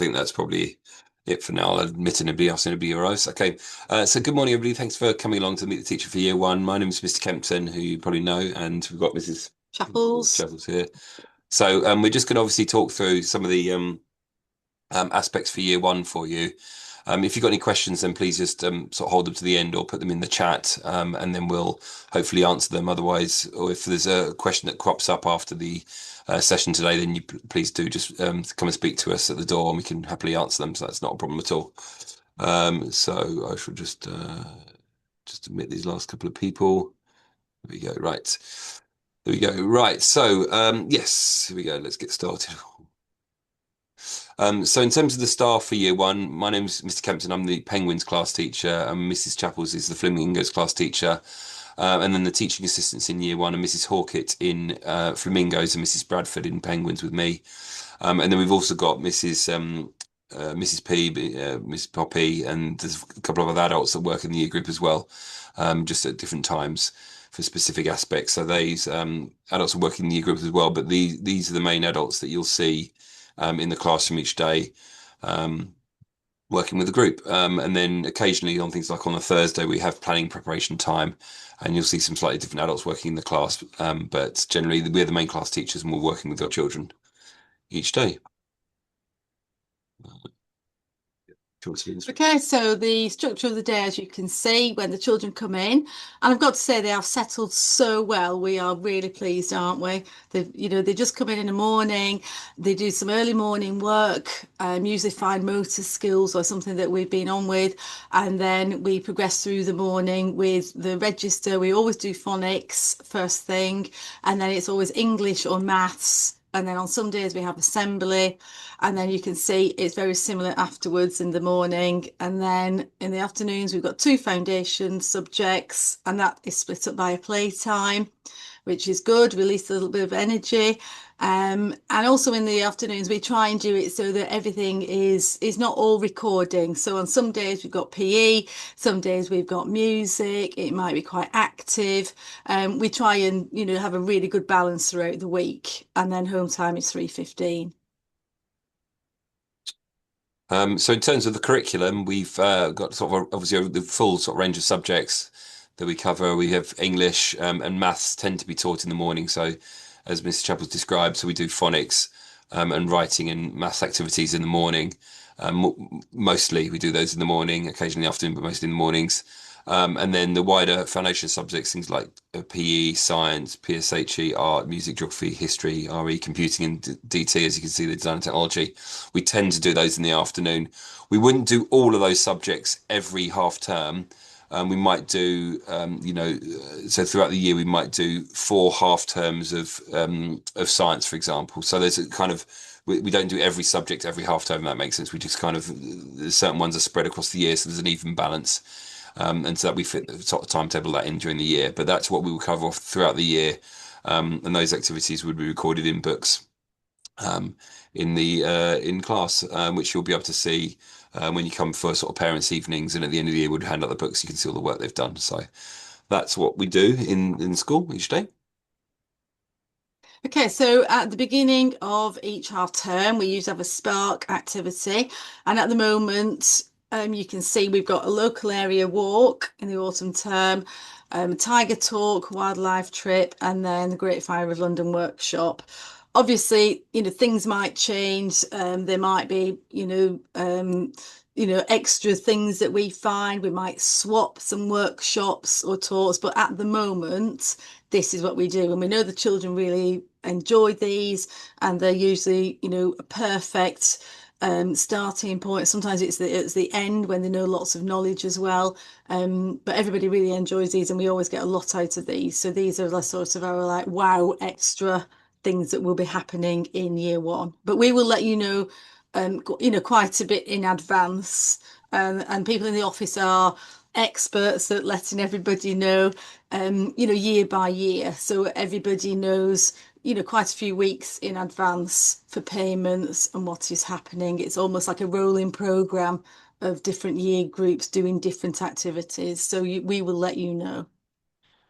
think that's probably it for now. I'll admit anybody else, anybody arrives. Okay. So good morning, everybody. Thanks for coming along to meet the teacher for year one. My name is Mr. Kempton, who you probably know, and we've got Mrs. Chapels. Shovels here. So we're just going to obviously talk through some of the aspects for year one for you. If you've got any questions, then please just sort of hold them to the end or put them in the chat, and then we'll hopefully answer them. Otherwise, or if there's a question that crops up after the session today, then you please do just come and speak to us at the door, and we can happily answer them. So that's not a problem at all. So I should just admit these last couple of people. There we go. Right. There we go. Right. So yes, here we go. Let's get started. So in terms of the staff for year one, my name's Mr. Kempton. I'm the Penguins class teacher, and Mrs. Chapels is the Flamingos class teacher. And then the teaching assistants in year one are Mrs. Hawkett in Flamingos and Mrs. Bradford in Penguins with me. And then we've also got Mrs. P, Mrs. Poppy, and there's a couple of other adults that work in the year group as well, just at different times for specific aspects. So these adults are working in the year group as well, but these are the main adults that you'll see in the classroom each day, working with the group. And then occasionally on things like on a Thursday, we have planning preparation time, and you'll see some slightly different adults working in the class. But generally, we're the main class teachers and we're working with our children each day. Okay, so the structure of the day, as you can see, when the children come in, and I've got to say they have settled so well. We are really pleased, aren't we? They just come in the morning, they do some early morning work, usually fine motor skills or something that we've been on with, and then we progress through the morning with the register. We always do phonics first thing, and then it's always English or maths. And then on some days we have assembly, and then you can see it's very similar afterwards in the morning. And then in the afternoons, we've got two foundation subjects, and that is split up by a playtime, which is good, release a little bit of energy. And also in the afternoons, we try and do it so that everything is not all recording. So on some days we've got PE, some days we've got music, it might be quite active. We try and, have a really good balance throughout the week. And then home time is 3:15. So in terms of the curriculum, we've got sort of obviously the full sort of range of subjects that we cover. We have English and maths tend to be taught in the morning. So as Mr. Chappell's described, so we do phonics and writing and maths activities in the morning. Mostly we do those in the morning, occasionally afternoon, but mostly in the mornings. And then the wider foundation subjects, things like PE, science, PSHE, art, music, geography, history, RE, computing, and DT, as you can see, the design and technology. We tend to do those in the afternoon. We wouldn't do all of those subjects every half term. We might do, so throughout the year we might do 4 half terms of science, for example. So there's a kind of we don't do every subject every half term. If that makes sense. We just kind of certain ones are spread across the year, so there's an even balance. And so that we fit the sort of timetable that in during the year. But that's what we will cover off throughout the year, and those activities would be recorded in books in class, which you'll be able to see when you come for sort of parents' evenings, and at the end of the year, we'd hand out the books. You can see all the work they've done. So that's what we do in school each day. Okay, so at the beginning of each half term, we usually have a Spark activity. And at the moment, you can see we've got a local area walk in the autumn term, Tiger Talk, wildlife trip, and then the Great Fire of London workshop. Obviously, things might change. There might be, extra things that we find. We might swap some workshops or talks, but at the moment, this is what we do. And we know the children really enjoy these, and they're usually, a perfect starting point. Sometimes it's the end when they know lots of knowledge as well. But everybody really enjoys these, and we always get a lot out of these. So these are the sort of our like wow extra things that will be happening in year one. But we will let you know, quite a bit in advance. And people in the office are experts at letting everybody know, year by year. So everybody knows, quite a few weeks in advance for payments and what is happening. It's almost like a rolling program of different year groups doing different activities. So we will let you know.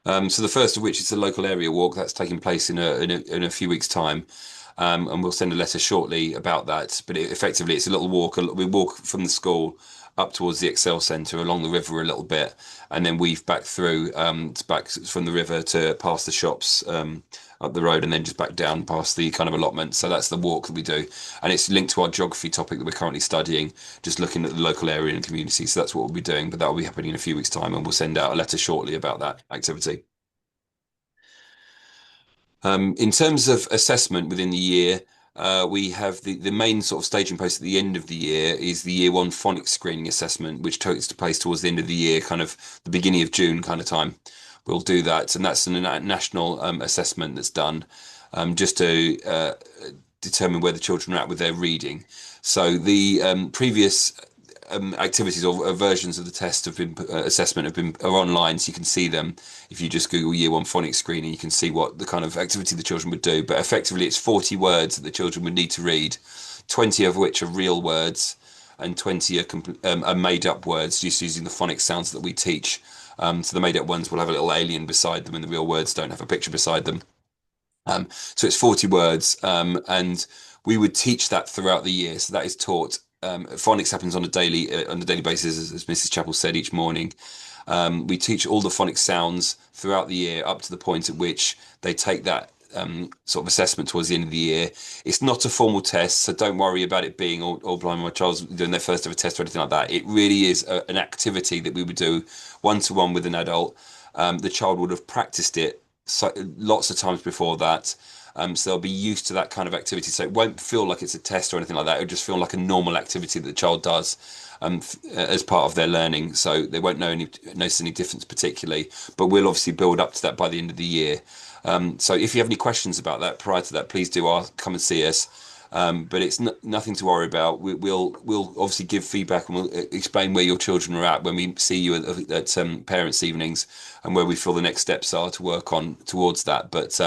So the first of which is the local area walk that's taking place in a few weeks' time. and we'll send a letter shortly about that. But effectively, it's a little walk. We walk from the school up towards the Excel Centre along the river a little bit, and then weave back through, back from the river to past the shops, up the road, and then just back down past the kind of allotment. So that's the walk that we do, and it's linked to our geography topic that we're currently studying, just looking at the local area and community. So that's what we'll be doing, but that will be happening in a few weeks' time, and we'll send out a letter shortly about that activity. In terms of assessment within the year, we have the main sort of staging post at the end of the year is the year one phonics screening assessment, which takes place towards the end of the year, kind of the beginning of June kind of time. We'll do that, and that's a national assessment that's done, just to determine where the children are at with their reading. So the previous activities or versions of the test have been assessment have been are online, so you can see them. If you just Google Year One phonics screening, you can see what the kind of activity the children would do. But effectively, it's 40 words that the children would need to read, 20 of which are real words, and 20 are made up words, just using the phonics sounds that we teach. So the made up ones will have a little alien beside them, and the real words don't have a picture beside them. So it's 40 words, and we would teach that throughout the year. So that is taught. Phonics happens on a daily basis, as Mrs. Chappell said each morning. We teach all the phonics sounds throughout the year up to the point at which they take that sort of assessment towards the end of the year. It's not a formal test, so don't worry about it being all blind. My child's doing their first ever test or anything like that. It really is an activity that we would do one to one with an adult. The child would have practiced it lots of times before that. So they'll be used to that kind of activity. So it won't feel like it's a test or anything like that. It'll just feel like a normal activity that the child does as part of their learning. So they won't notice any difference particularly. But we'll obviously build up to that by the end of the year. So if you have any questions about that prior to that, please do come and see us. But it's nothing to worry about. We'll obviously give feedback, and we'll explain where your children are at when we see you at parents' evenings, and where we feel the next steps are to work on towards that. But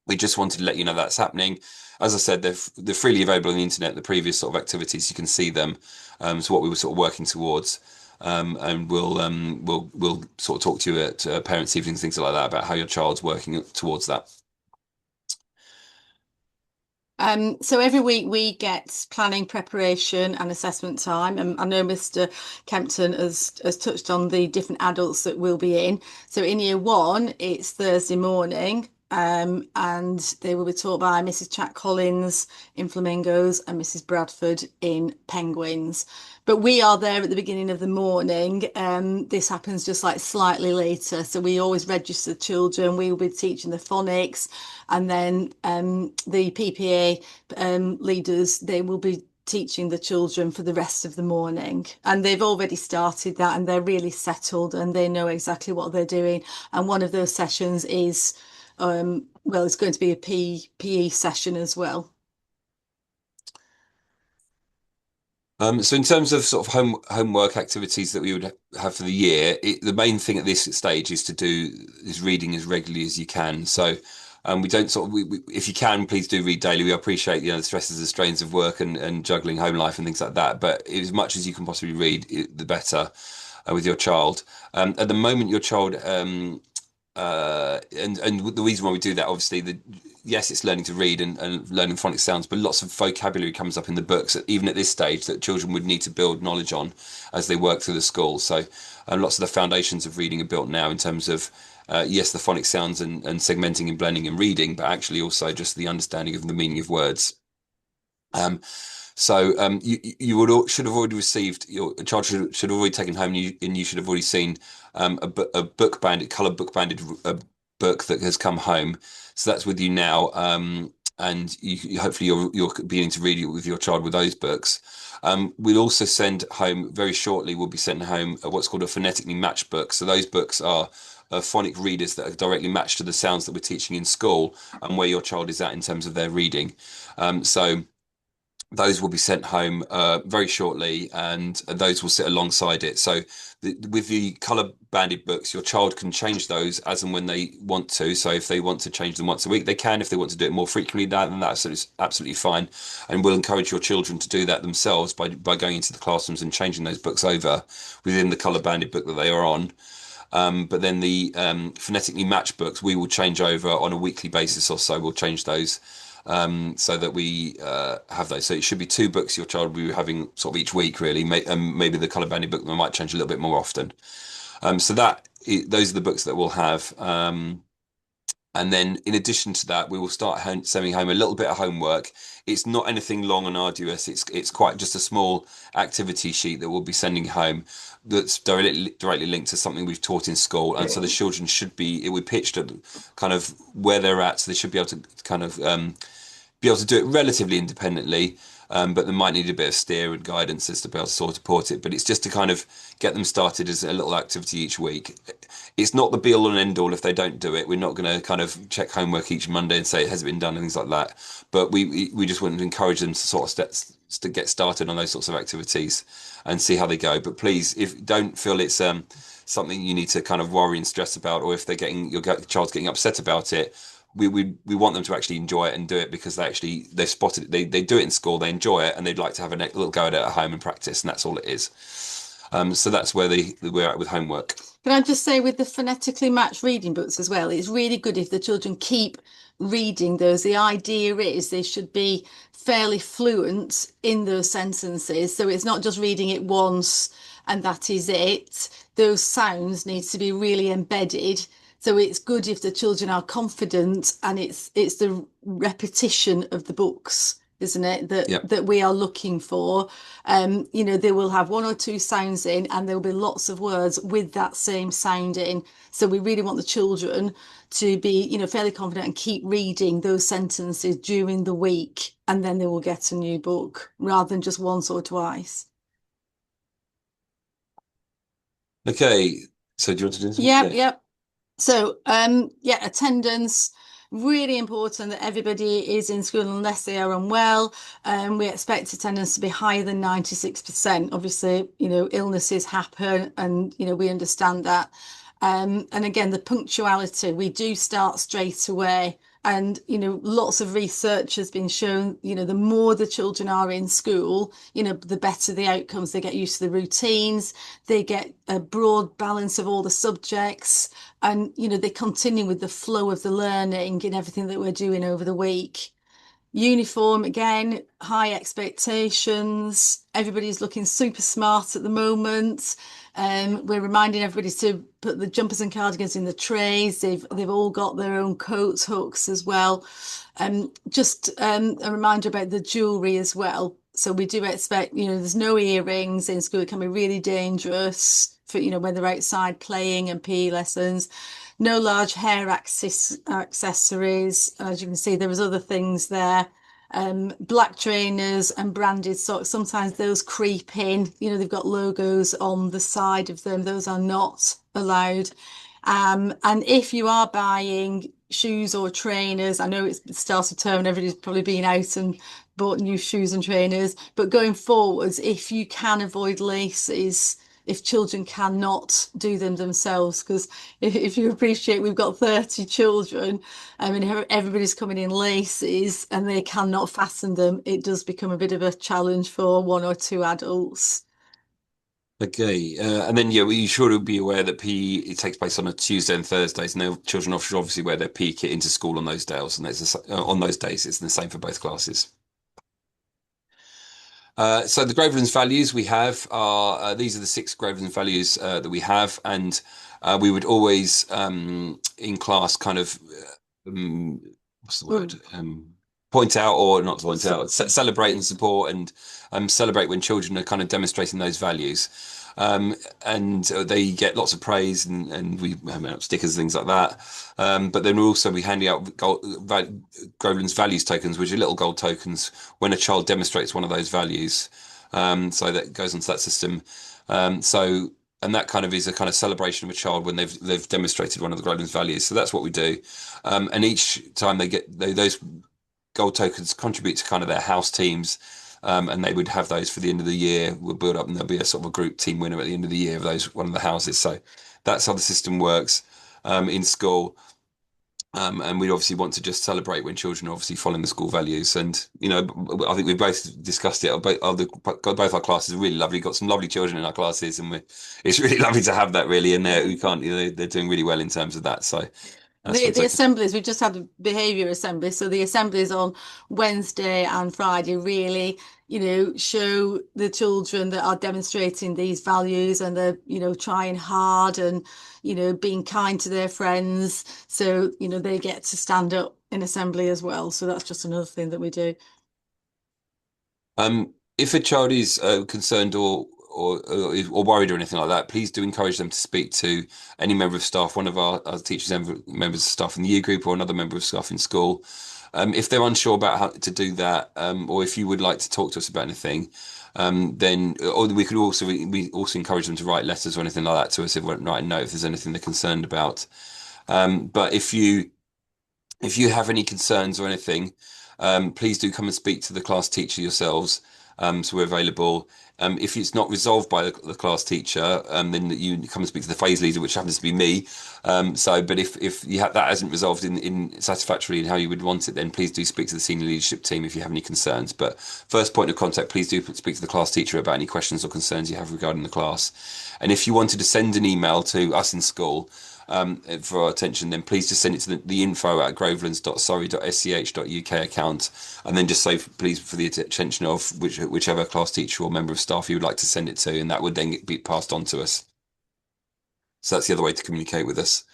we just wanted to let you know that's happening. As I said, they're freely available on the internet. The previous sort of activities, you can see them. So what we were sort of working towards, and we'll sort of talk to you at parents' evenings, things like that, about how your child's working towards that. So every week we get planning, preparation, and assessment time. And I know Mr. Kempton has touched on the different adults that will be in. So in year one, it's Thursday morning. And they will be taught by Mrs. Chat Collins in Flamingos and Mrs. Bradford in Penguins. But we are there at the beginning of the morning. This happens just like slightly later. So we always register the children. We will be teaching the phonics, and then the PPA leaders, they will be teaching the children for the rest of the morning. And they've already started that, and they're really settled and they know exactly what they're doing. And one of those sessions is, well, it's going to be a PE session as well. So in terms of sort of homework activities that we would have for the year, the main thing at this stage is to do is reading as regularly as you can. So we don't sort of if you can, please do read daily. We appreciate the stresses and strains of work and juggling home life and things like that. But as much as you can possibly read, the better with your child. At the moment, your child and the reason why we do that, obviously, yes, it's learning to read and learning phonic sounds, but lots of vocabulary comes up in the books, even at this stage, that children would need to build knowledge on as they work through the school. So lots of the foundations of reading are built now in terms of, yes, the phonic sounds and segmenting and blending and reading, but actually also just the understanding of the meaning of words. So should have already received, your child should have already taken home, and you should have already seen a book banded, coloured book banded book that has come home. So that's with you now, and hopefully you're beginning to read it with your child with those books. We'll also send home very shortly. We'll be sending home what's called a phonetically matched book. So those books are phonic readers that are directly matched to the sounds that we're teaching in school and where your child is at in terms of their reading. So those will be sent home very shortly, and those will sit alongside it. So with the colour banded books, your child can change those as and when they want to. So if they want to change them once a week, they can. If they want to do it more frequently, then that's absolutely fine. And we'll encourage your children to do that themselves by going into the classrooms and changing those books over within the colour banded book that they are on. But then the phonetically matched books, we will change over on a weekly basis or so. We'll change those. so that we have those. So it should be two books your child will be having sort of each week, really. Maybe the colour banded book might change a little bit more often. Those are the books that we'll have. And then, in addition to that, we will start sending home a little bit of homework. It's not anything long and arduous. It's quite just a small activity sheet that we'll be sending home that's directly linked to something we've taught in school. And so the children should be, it we pitched at kind of where they're at, so they should be able to kind of be able to do it relatively independently, but they might need a bit of steer and guidance as to be able to sort of support it. But it's just to kind of get them started as a little activity each week. It's not the be all and end all if they don't do it. We're not going to kind of check homework each Monday and say it has been done and things like that. But we just want to encourage them to sort of to get started on those sorts of activities and see how they go. But please, if don't feel it's something you need to kind of worry and stress about, or if they're getting your child's getting upset about it, we want them to actually enjoy it and do it because they've spotted it. They do it in school, they enjoy it, and they'd like to have a little go at it at home and practice, and that's all it is. So that's where we're at with homework. Can I just say, with the phonetically matched reading books as well, it's really good if the children keep reading those. The idea is they should be fairly fluent in those sentences. So it's not just reading it once and that is it. Those sounds need to be really embedded. So it's good if the children are confident and it's the repetition of the books, isn't it, Yeah. that we are looking for. They will have one or two sounds in and there'll be lots of words with that same sound in. So we really want the children to be, fairly confident and keep reading those sentences during the week, and then they will get a new book rather than just once or twice. Okay. So do you want to do this one? Yep, Yeah. yep. So, yeah, attendance, really important that everybody is in school unless they are unwell. We expect attendance to be higher than 96%. Obviously, illnesses happen and, we understand that. And again, the punctuality, we do start straight away. And, lots of research has been shown, the more the children are in school, the better the outcomes. They get used to the routines, they get a broad balance of all the subjects, and, they continue with the flow of the learning in everything that we're doing over the week. Uniform, again, high expectations. Everybody's looking super smart at the moment. We're reminding everybody to put the jumpers and cardigans in the trays. They've all got their own coats, hooks as well. Just a reminder about the jewellery as well. So we do expect, there's no earrings in school. It can be really dangerous for, when they're outside playing and PE lessons. No large hair accessories. As you can see, there was other things there. Black trainers and branded socks. Sometimes those creep in. They've got logos on the side of them. Those are not allowed. And if you are buying shoes or trainers, I know it's the start of term and everybody's probably been out and bought new shoes and trainers, but going forwards, if you can avoid laces, if children cannot do them themselves, because if you appreciate we've got 30 children, I mean, everybody's coming in laces and they cannot fasten them, it does become a bit of a challenge for one or two adults. Okay. And then yeah, we should be aware that PE it takes place on a Tuesday and Thursdays, and children should obviously wear their PE kit into school on those days, and on those days it's the same for both classes. So the Groveland's values we have are these are the six Groveland's values that we have, and we would always in class kind of um, what's the word point out or not point out celebrate and support and celebrate when children are kind of demonstrating those values. And they get lots of praise and we have out stickers and things like that. But then also we handing out Groveland's values tokens, which are little gold tokens when a child demonstrates one of those values. So that goes onto that system. And that kind of is a kind of celebration of a child when they've demonstrated one of the Groveland's values. So that's what we do. And each time those gold tokens contribute to kind of their house teams. And they would have those for the end of the year. We'll build up, and there'll be a sort of a group team winner at the end of the year of those one of the houses. So that's how the system works in school. And we obviously want to just celebrate when children are obviously following the school values. And I think we've both discussed it. Both our classes are really lovely. Got some lovely children in our classes, and it's really lovely to have that. Really, and we can't. They're doing really well in terms of that. So That's The fantastic. assemblies, we just had a behaviour assembly. So the assemblies on Wednesday and Friday really, show the children that are demonstrating these values and they're, trying hard and, being kind to their friends. So, they get to stand up in assembly as well. So that's just another thing that we do. If a child is concerned or worried or anything like that, please do encourage them to speak to any member of staff, one of our teachers, members of staff in the year group, or another member of staff in school. If they're unsure about how to do that, or if you would like to talk to us about anything, then or we also encourage them to write letters or anything like that to us if write a note if there's anything they're concerned about. But if you have any concerns or anything, please do come and speak to the class teacher yourselves. So we're available. If it's not resolved by the class teacher, then you come and speak to the phase leader, which happens to be me. But if that hasn't resolved in satisfactorily in how you would want it, then please do speak to the senior leadership team if you have any concerns. But first point of contact, please do speak to the class teacher about any questions or concerns you have regarding the class. And if you wanted to send an email to us in school, for our attention, then please just send it to the info@grovelands.surrey.sch.uk account, and then just say, please, for the attention of whichever class teacher or member of staff you would like to send it to, and that would then be passed on to us. So that's the other way to communicate with us.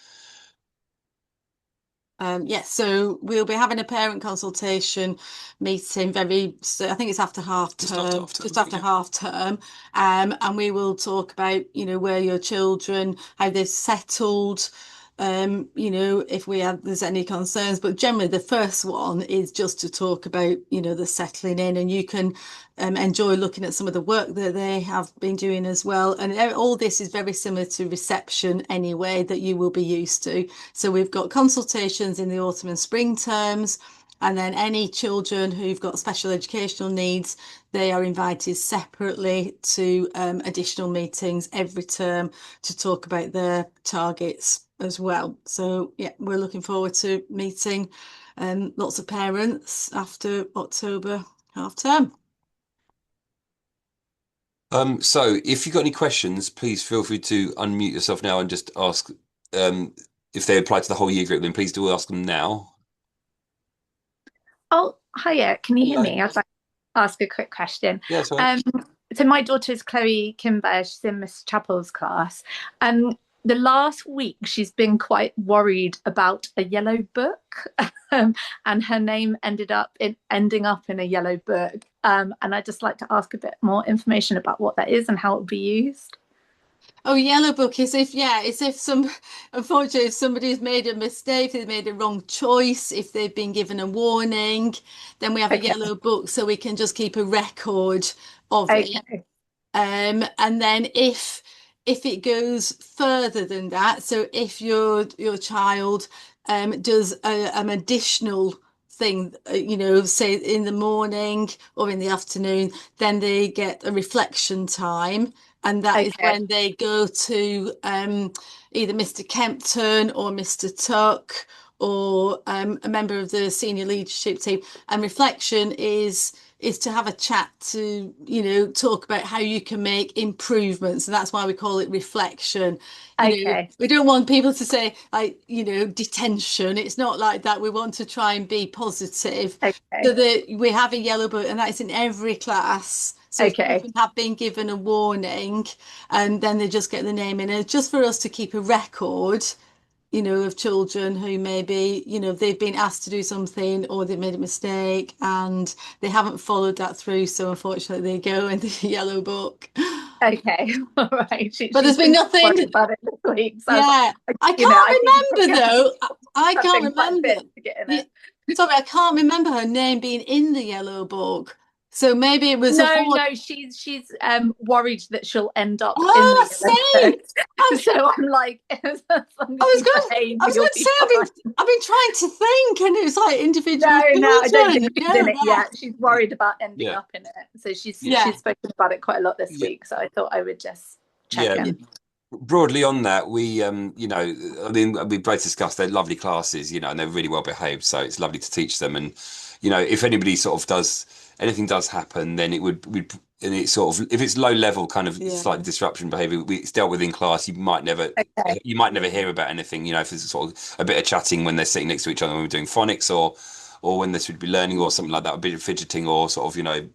Yes, so we'll be having a parent consultation meeting so I think it's after half Just after term, half term, just I think, after yeah. half term. And we will talk about, where your children, how they've settled, if there's any concerns. But generally the first one is just to talk about, the settling in, and you can enjoy looking at some of the work that they have been doing as well. And all this is very similar to reception anyway, that you will be used to. So we've got consultations in the autumn and spring terms, and then any children who've got special educational needs, they are invited separately to additional meetings every term to talk about their targets as well. So yeah, we're looking forward to meeting lots of parents after October half term. So if you've got any questions, please feel free to unmute yourself now and just ask. If they apply to the whole year group, then please do ask them now. Oh, hiya. Can you hear Hello. me? I'd like to ask a quick question. Yeah, sorry. Um, so my daughter's Chloe Kimber. She's in Miss Chappell's class. The last week she's been quite worried about a yellow book, and her name ending up in a yellow book. And I'd just like to ask a bit more information about what that is and how it would be used. Oh, yellow book is unfortunately, if somebody's made a mistake, they've made a wrong choice, if they've been given a warning, then we have a Okay. yellow book so we can just keep a record of it. Okay. And then if it goes further than that, so if your child does an additional thing, say in the morning or in the afternoon, then they get a reflection time, and that is Okay. when they go to either Mr. Kempton or Mr. Tuck or a member of the senior leadership team. And reflection is to have a chat to, talk about how you can make improvements. And that's why we call it reflection. Okay. We don't want people to say, like, detention. It's not like that. We want to try and be positive. So Okay. that we have a yellow book, and that's in every class. So if Okay. children have been given a warning, and then they just get the name in, and it's just for us to keep a record, of children who maybe, they've been asked to do something or they've made a mistake and they haven't followed that through. So unfortunately, they go in the yellow book. Okay. All right. But there's She's been been nothing. worried about it this week. So I was Yeah, like, I I think can't you remember probably have though. I can't something quite remember. fit to get in Yeah, it. sorry, I can't remember her name being in the yellow book. So maybe it was a No, whole. no, she's worried that she'll end up in Oh, the yellow same. book. I, So I'm like, as long I as was you going. behave, I was going you'll to be say fine. I've been trying to think, and it was like individual No, no, I don't think children. she's Yeah, in it right. yet. She's worried about ending Yeah. up in it. So Yeah. she's spoken about it quite a lot this Yeah. week. So I thought I would just check Yeah. in. Broadly on that, I mean, we both discussed they're lovely classes, and they're really well behaved. So it's lovely to teach them. And, if anybody sort of does anything does happen, then it would and it's sort of if it's low level kind of Yeah. slight disruption behavior, it's dealt with in class. Okay. You might never hear about anything. You know, if there's sort of a bit of chatting when they're sitting next to each other when we're doing phonics or when they should be learning or something like that, a bit of fidgeting or sort of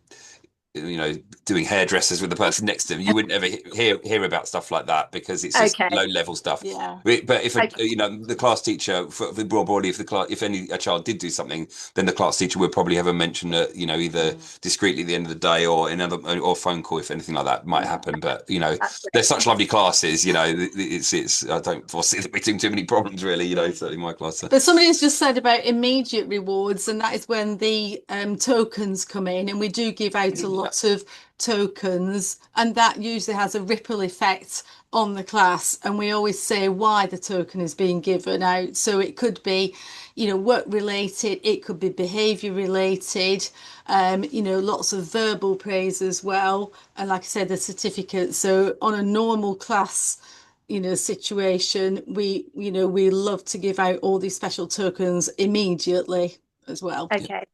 doing hairdressers with the person next to them, you wouldn't ever hear about stuff like that because it's just Okay. low level stuff. Yeah. But if Okay. the class teacher for the broad body, if a child did do something, then the class teacher would probably have a mention that either discreetly at the end of the day or another or phone call if anything like that might happen. But That's they're great. such lovely classes. It's I don't foresee there being too many problems really. Certainly my class. But somebody has just said about immediate rewards, and that is when the tokens come in, and we do give out a lot of tokens, and that usually has a ripple effect on the class. And we always say why the token is being given out. So it could be, work related, it could be behavior related, lots of verbal praise as well. And like I said, the certificate. So on a normal class situation, we love to give out all these special tokens immediately as well. Okay.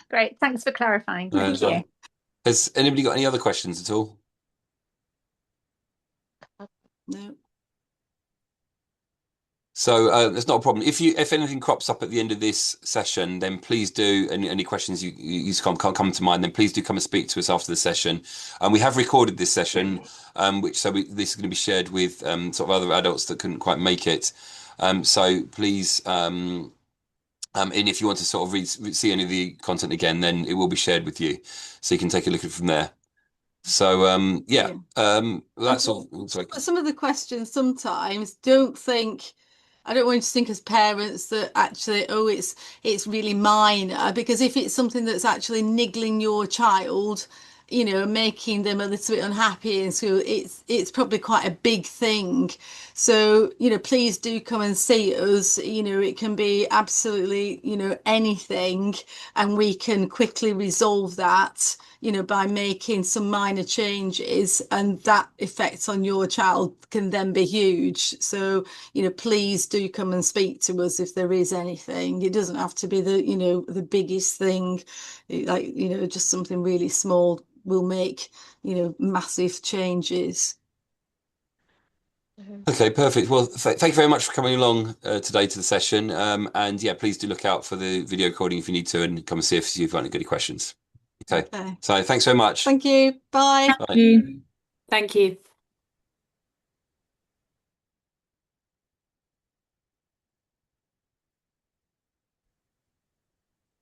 Great. Thanks for clarifying. Uh, Thank you. has anybody got any other questions at all? No. So it's not a problem. If anything crops up at the end of this session, then please do. Any questions you can't come to mind, then please do come and speak to us after the session. And we have recorded this session, this is going to be shared with sort of other adults that couldn't quite make it. So please, and if you want to sort of see any of the content again, then it will be shared with you, so you can take a look at it from there. So yeah, that's all. Sorry. Some of the questions sometimes I don't want you to think as parents that actually, oh, it's really minor, because if it's something that's actually niggling your child, making them a little bit unhappy in school, it's probably quite a big thing. So, please do come and see us. It can be absolutely, anything, and we can quickly resolve that, by making some minor changes, and that effect on your child can then be huge. So, please do come and speak to us if there is anything. It doesn't have to be the biggest thing, like, just something really small will make, massive changes. Okay, perfect. Well, thank you very much for coming along today to the session. And yeah, please do look out for the video recording if you need to, and come and see if you've got any questions. Okay. Okay. So thanks very much. Thank you. Bye. Bye. Thank you. Thank you.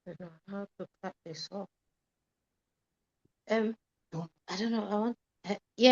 I don't know how to cut this off. I don't know. I want. Yeah.